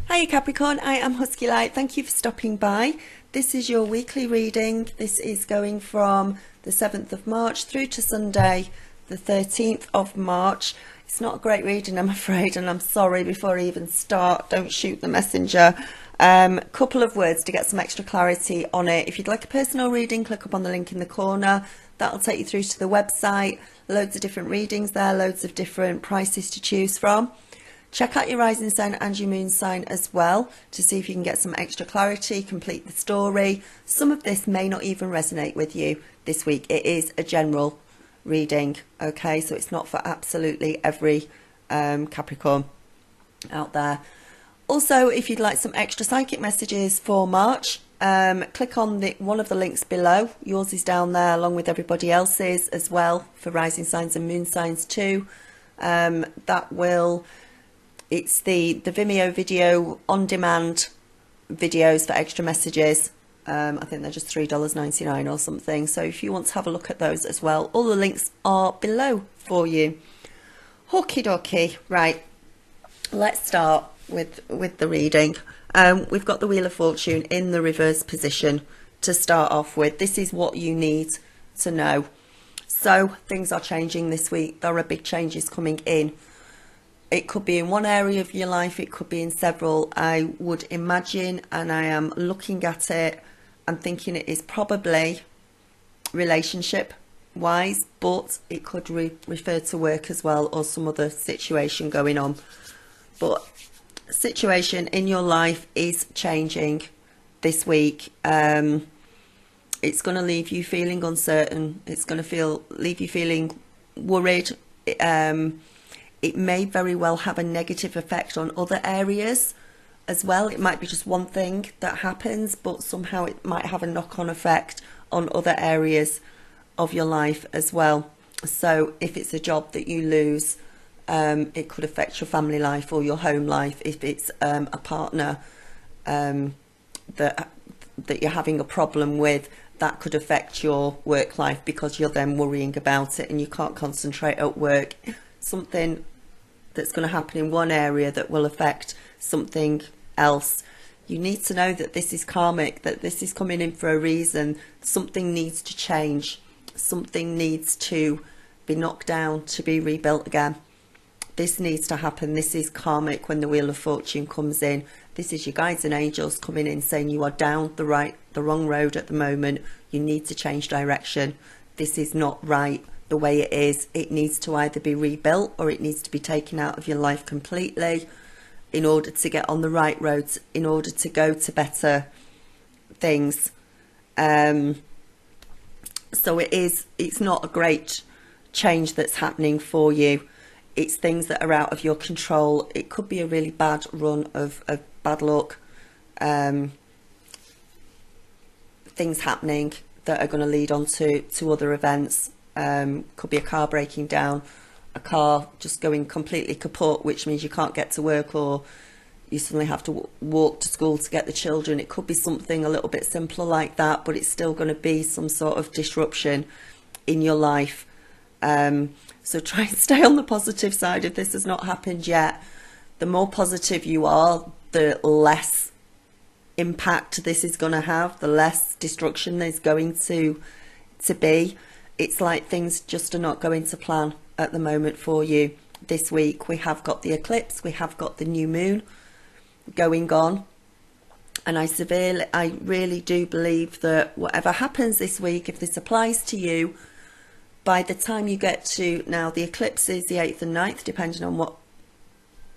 Hiya Capricorn, I am Husky Light. Thank you for stopping by. This is your weekly reading. This is going from the 7th of March through to Sunday, the 13th of March. It's not a great reading, I'm afraid, and I'm sorry before I even start. Don't shoot the messenger. Couple of words to get some extra clarity on it. If you'd like a personal reading, click up on the link in the corner. That'll take you through to the website. Loads of different readings there, loads of different prices to choose from. Check out your rising sign and your moon sign as well to see if you can get some extra clarity, complete the story. Some of this may not even resonate with you this week. It is a general reading, okay? So it's not for absolutely every Capricorn out there. Also, if you'd like some extra psychic messages for March, click on one of the links below. Yours is down there along with everybody else's as well for rising signs and moon signs too. It's the Vimeo video on demand videos for extra messages. I think they're just $3.99 or something. So if you want to have a look at those as well, all the links are below for you. Okie dokie. Right, let's start with the reading. We've got the Wheel of Fortune in the reverse position to start off with. This is what you need to know. So things are changing this week. There are big changes coming in. It could be in one area of your life, it could be in several. I would imagine, and I am looking at it and thinking it is probably relationship wise, but it could refer to work as well or some other situation going on. But situation in your life is changing this week. It's going to leave you feeling uncertain. It's going to leave you feeling worried. It may very well have a negative effect on other areas as well. It might be just one thing that happens, but somehow it might have a knock-on effect on other areas of your life as well. So if it's a job that you lose, it could affect your family life or your home life. If it's a partner that you're having a problem with, that could affect your work life because you're then worrying about it and you can't concentrate at work. Something that's going to happen in one area that will affect something else. You need to know that this is karmic, that this is coming in for a reason. Something needs to change. Something needs to be knocked down to be rebuilt again. This needs to happen. This is karmic when the Wheel of Fortune comes in. This is your guides and angels coming in saying you are down the wrong road at the moment. You need to change direction. This is not right the way it is. It needs to either be rebuilt or it needs to be taken out of your life completely in order to get on the right roads, in order to go to better things. So it's not a great change that's happening for you. It's things that are out of your control. It could be a really bad run of bad luck, things happening that are going to lead on to other events. Could be a car breaking down, a car just going completely kaput, which means you can't get to work, or you suddenly have to walk to school to get the children. It could be something a little bit simpler like that, but it's still going to be some sort of disruption in your life. So try and stay on the positive side if this has not happened yet. The more positive you are, the less impact this is going to have, the less destruction there's going to be. It's like things just are not going to plan at the moment for you this week. We have got the eclipse, we have got the new moon going on, and I really do believe that whatever happens this week, if this applies to you, by the time you get to, now the eclipse is the 8th and 9th, depending on what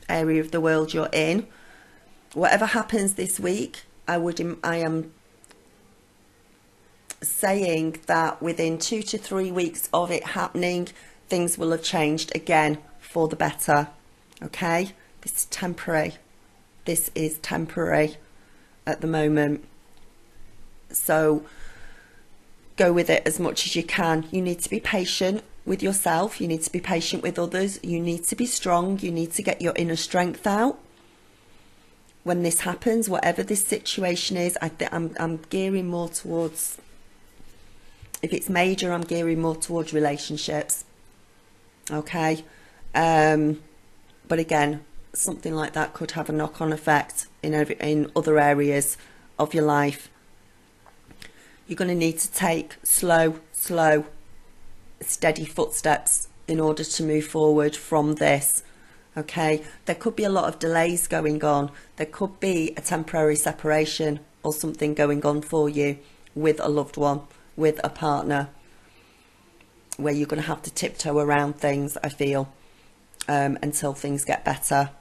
area of the world you're in. Whatever happens this week, I am saying that within 2 to 3 weeks of it happening, things will have changed again for the better. Okay, this is temporary. This is temporary at the moment. So go with it as much as you can. You need to be patient with yourself. You need to be patient with others. You need to be strong. You need to get your inner strength out. When this happens, whatever this situation is, I'm gearing more towards, if it's major, I'm gearing more towards relationships. Okay. But again, something like that could have a knock-on effect in other areas of your life. You're going to need to take slow, steady footsteps in order to move forward from this. Okay, there could be a lot of delays going on. There could be a temporary separation or something going on for you with a loved one, with a partner, where you're going to have to tiptoe around things, I feel, until things get better.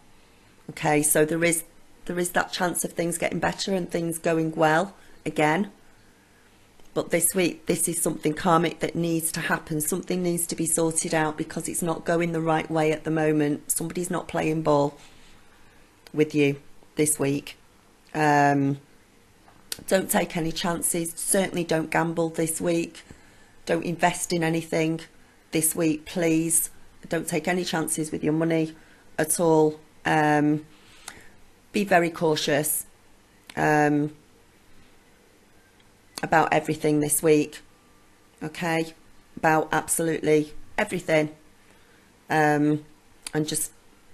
Okay, so there is that chance of things getting better and things going well again. But this week, this is something karmic that needs to happen. Something needs to be sorted out because it's not going the right way at the moment. Somebody's not playing ball with you this week. Don't take any chances. Certainly don't gamble this week. Don't invest in anything this week, please. Don't take any chances with your money at all. Be very cautious about everything this week. Okay, about absolutely everything. And just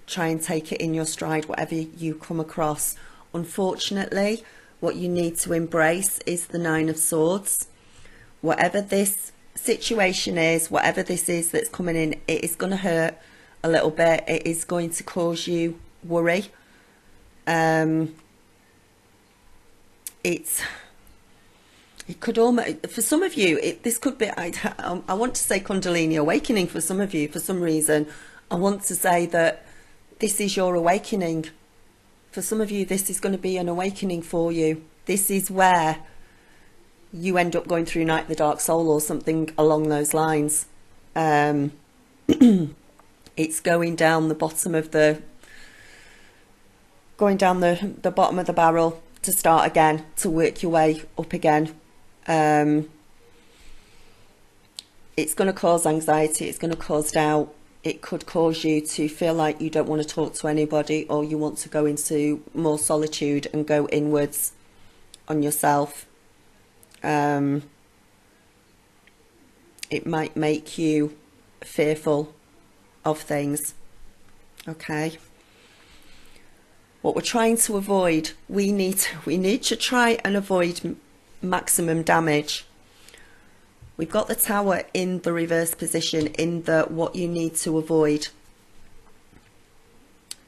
try and take it in your stride, whatever you come across. Unfortunately, what you need to embrace is the 9 of Swords. Whatever this situation is, whatever this is that's coming in, it is going to hurt a little bit. It is going to cause you worry. It could almost, for some of you, this could be, I want to say Kundalini awakening for some of you. For some reason, I want to say that this is your awakening. For some of you, this is going to be an awakening for you. This is where you end up going through Night of the Dark Soul or something along those lines. It's going down the bottom of the bottom of the barrel to start again, to work your way up again. It's going to cause anxiety. It's going to cause doubt. It could cause you to feel like you don't want to talk to anybody, or you want to go into more solitude and go inwards on yourself. It might make you fearful of things. Okay. What we're trying to avoid, we need to try and avoid maximum damage. We've got the Tower in the reverse position, in the what you need to avoid.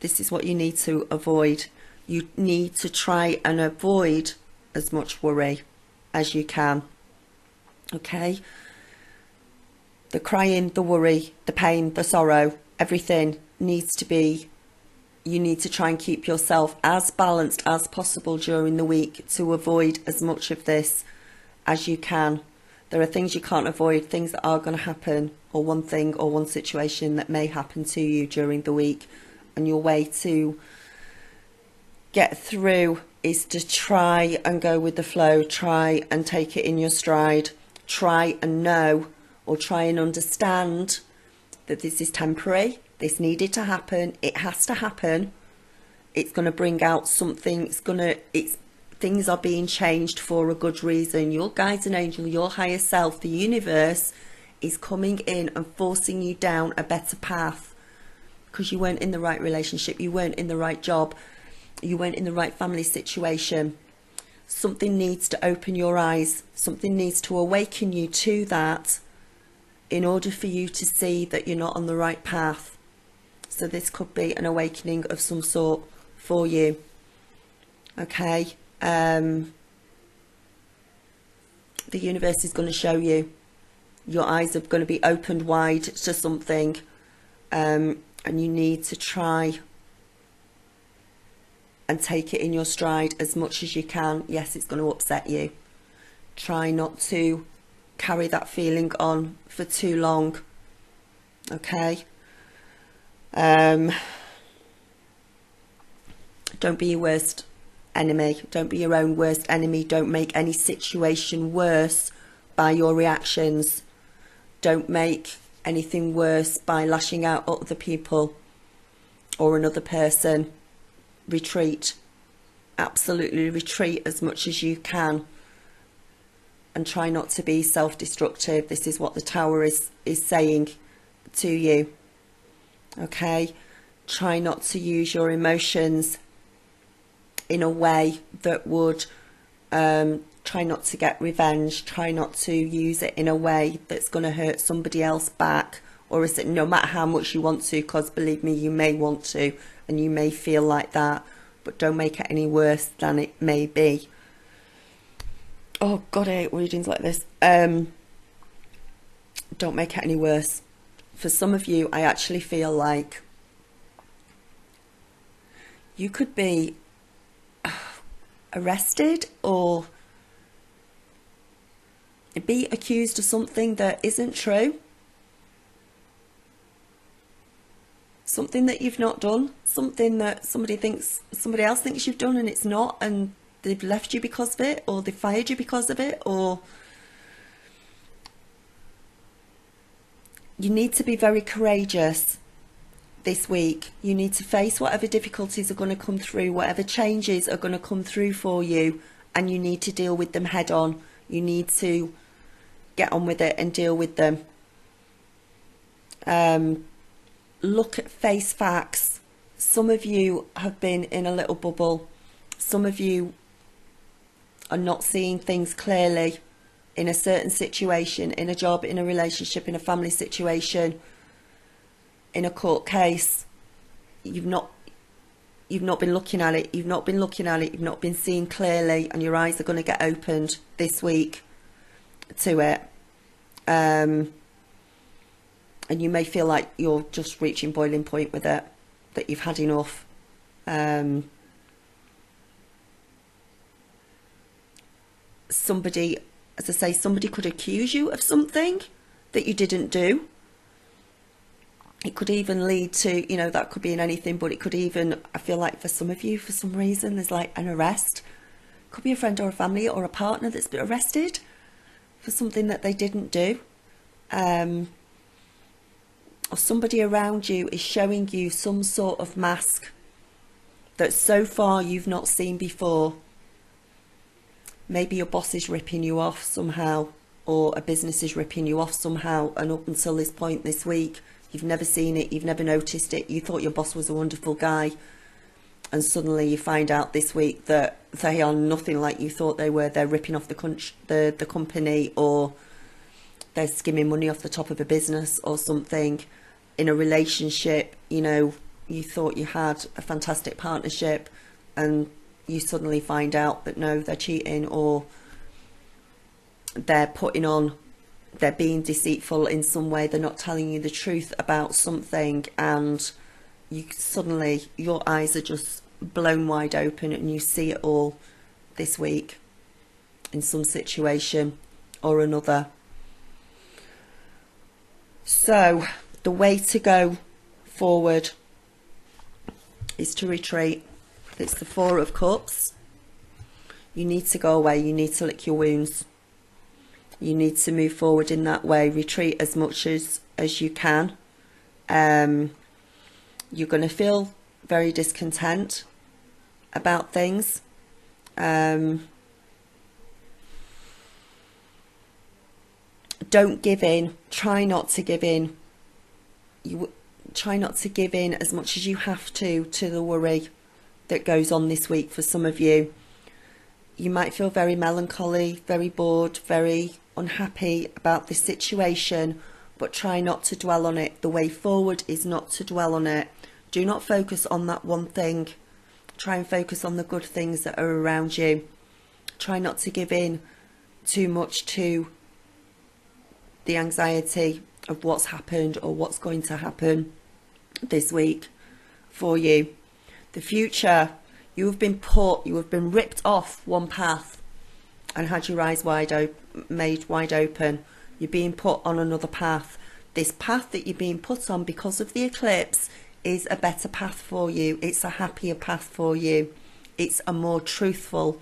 This is what you need to avoid. You need to try and avoid as much worry as you can. Okay? The crying, the worry, the pain, the sorrow, everything needs to be, you need to try and keep yourself as balanced as possible during the week to avoid as much of this as you can. There are things you can't avoid, things that are going to happen, or one thing or one situation that may happen to you during the week. And your way to get through is to try and go with the flow, try and take it in your stride, try and know or try and understand that this is temporary, this needed to happen, it has to happen, it's going to bring out something, things are being changed for a good reason. Your guides and angel, your higher self, the universe is coming in and forcing you down a better path, because you weren't in the right relationship, you weren't in the right job, you weren't in the right family situation. Something needs to open your eyes, something needs to awaken you to that in order for you to see that you're not on the right path. So this could be an awakening of some sort for you. Okay. The universe is going to show you. Your eyes are going to be opened wide to something, and you need to try and take it in your stride as much as you can. Yes, it's going to upset you. Try not to carry that feeling on for too long. Okay. Don't be your worst enemy. Don't be your own worst enemy. Don't make any situation worse by your reactions. Don't make anything worse by lashing out at other people or another person. Retreat. Absolutely retreat as much as you can, and try not to be self-destructive. This is what the Tower is saying to you. Okay. Try not to use your emotions in a way that would, try not to get revenge, try not to use it in a way that's going to hurt somebody else back, or is it no matter how much you want to, because believe me, you may want to and you may feel like that, but don't make it any worse than it may be. Oh God, I hate readings like this. Don't make it any worse. For some of you, I actually feel like you could be arrested or be accused of something that isn't true. Something that you've not done, something that somebody else thinks you've done and it's not, and they've left you because of it, or they fired you because of it, or you need to be very courageous this week. You need to face whatever difficulties are going to come through, whatever changes are going to come through for you, and you need to deal with them head on. You need to get on with it and deal with them. Look at face facts. Some of you have been in a little bubble. Some of you are not seeing things clearly in a certain situation, in a job, in a relationship, in a family situation, in a court case. You've not been looking at it. You've not been seeing clearly, and your eyes are going to get opened this week to it. And you may feel like you're just reaching boiling point with it, that you've had enough. Somebody, as I say, somebody could accuse you of something that you didn't do. It could even lead to, you know, that could be in anything, but it could even, I feel like for some of you, for some reason, there's like an arrest. Could be a friend or a family or a partner that's been arrested for something that they didn't do. Or somebody around you is showing you some sort of mask that so far you've not seen before. Maybe your boss is ripping you off somehow, or a business is ripping you off somehow, and up until this point this week, you've never seen it, you've never noticed it, you thought your boss was a wonderful guy, and suddenly you find out this week that they are nothing like you thought they were. They're ripping off the company, or they're skimming money off the top of a business or something. In a relationship, you know, you thought you had a fantastic partnership, and you suddenly find out that no, they're cheating, or they're they're being deceitful in some way, they're not telling you the truth about something, and you suddenly, your eyes are just blown wide open and you see it all this week in some situation or another. So the way to go forward is to retreat. It's the Four of Cups. You need to go away. You need to lick your wounds. You need to move forward in that way. Retreat as much as you can. You're going to feel very discontent about things. Don't give in. Try not to give in. Try not to give in as much as you have to the worry that goes on this week for some of you. You might feel very melancholy, very bored, very unhappy about this situation, but try not to dwell on it. The way forward is not to dwell on it. Do not focus on that one thing. Try and focus on the good things that are around you. Try not to give in too much to the anxiety of what's happened or what's going to happen this week for you. The future, you have been ripped off one path and had your eyes made wide open. You're being put on another path. This path that you're being put on because of the eclipse is a better path for you. It's a happier path for you. It's a more truthful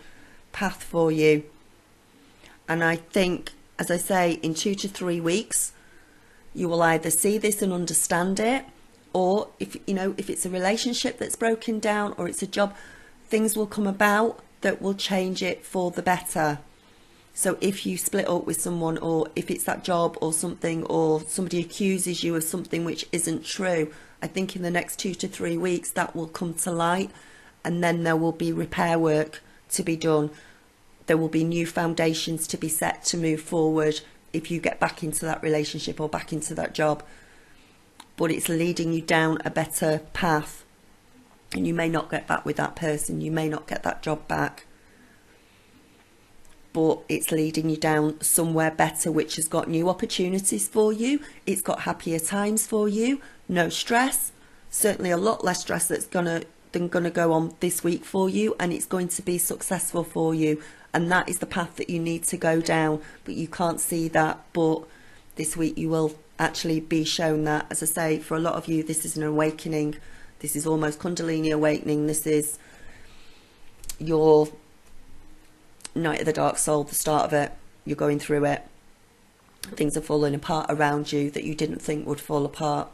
path for you. And I think, as I say, in 2 to 3 weeks, you will either see this and understand it, or if it's a relationship that's broken down, or it's a job, things will come about that will change it for the better. So if you split up with someone, or if it's that job or something, or somebody accuses you of something which isn't true, I think in the next 2 to 3 weeks that will come to light, and then there will be repair work to be done. There will be new foundations to be set to move forward if you get back into that relationship or back into that job. But it's leading you down a better path, and you may not get back with that person, you may not get that job back, but it's leading you down somewhere better, which has got new opportunities for you. It's got happier times for you, no stress, certainly a lot less stress that's gonna go on this week for you, and it's going to be successful for you. And that is the path that you need to go down, but you can't see that. But this week you will actually be shown that. As I say, for a lot of you, this is an awakening. This is almost Kundalini awakening. This is your night of the dark soul, the start of it. You're going through it. Things are falling apart around you that you didn't think would fall apart.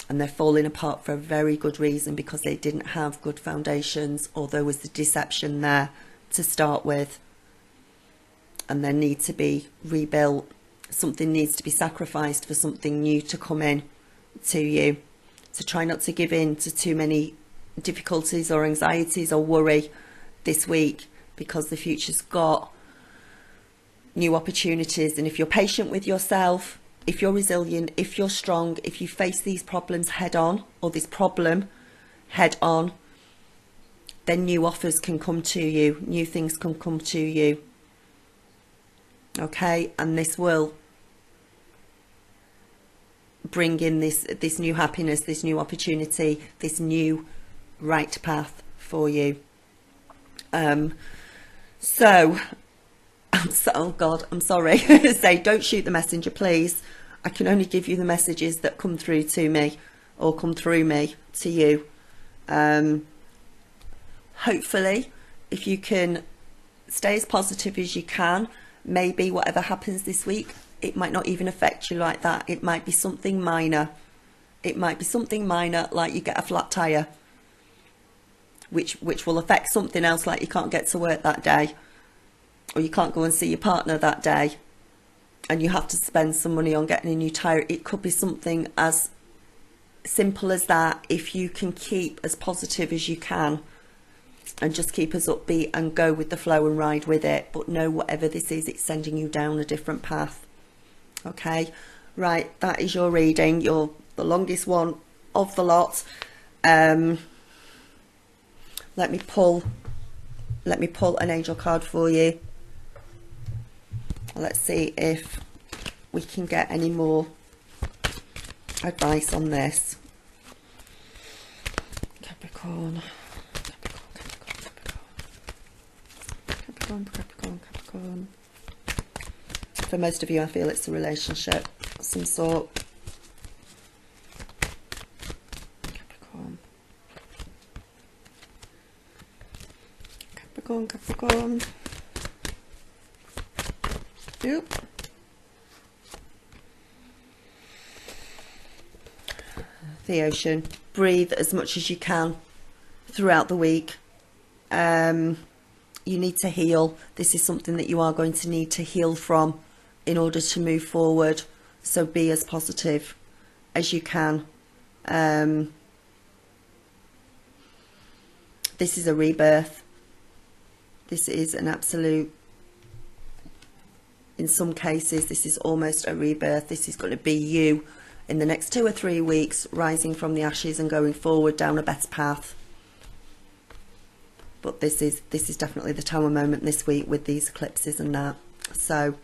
And they're falling apart for a very good reason, because they didn't have good foundations, or there was the deception there to start with, and they need to be rebuilt. Something needs to be sacrificed for something new to come in to you. So try not to give in to too many difficulties or anxieties or worry this week, because the future's got new opportunities. And if you're patient with yourself, if you're resilient, if you're strong, if you face these problems head on, or this problem head on, then new offers can come to you, new things can come to you. Okay, and this will bring in this new happiness, this new opportunity, this new right path for you. Oh God, I'm sorry. Say, don't shoot the messenger, please. I can only give you the messages that come through to me, or come through me to you. Hopefully, if you can stay as positive as you can, maybe whatever happens this week, it might not even affect you like that. It might be something minor. It might be something minor, like you get a flat tire, which will affect something else, like you can't get to work that day, or you can't go and see your partner that day, and you have to spend some money on getting a new tire. It could be something as simple as that. If you can keep as positive as you can, and just keep us upbeat and go with the flow and ride with it. But know, whatever this is, it's sending you down a different path. Okay, right, that is your reading. You're the longest one of the lot. Let me pull an angel card for you. Let's see if we can get any more advice on this. Capricorn. Capricorn. For most of you, I feel it's a relationship of some sort. Capricorn. Oop. The ocean. Breathe as much as you can throughout the week. You need to heal. This is something that you are going to need to heal from in order to move forward. So be as positive as you can. This is a rebirth. This is an absolute, in some cases, this is almost a rebirth. This is going to be you in the next 2 or 3 weeks, rising from the ashes and going forward down a better path. But this is definitely the tower moment this week with these eclipses and that. So,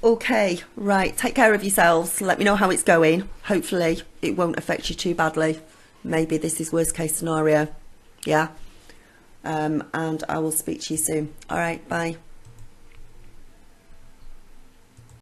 okay, right, take care of yourselves. Let me know how it's going. Hopefully it won't affect you too badly. Maybe this is worst case scenario. Yeah. And I will speak to you soon. All right, bye.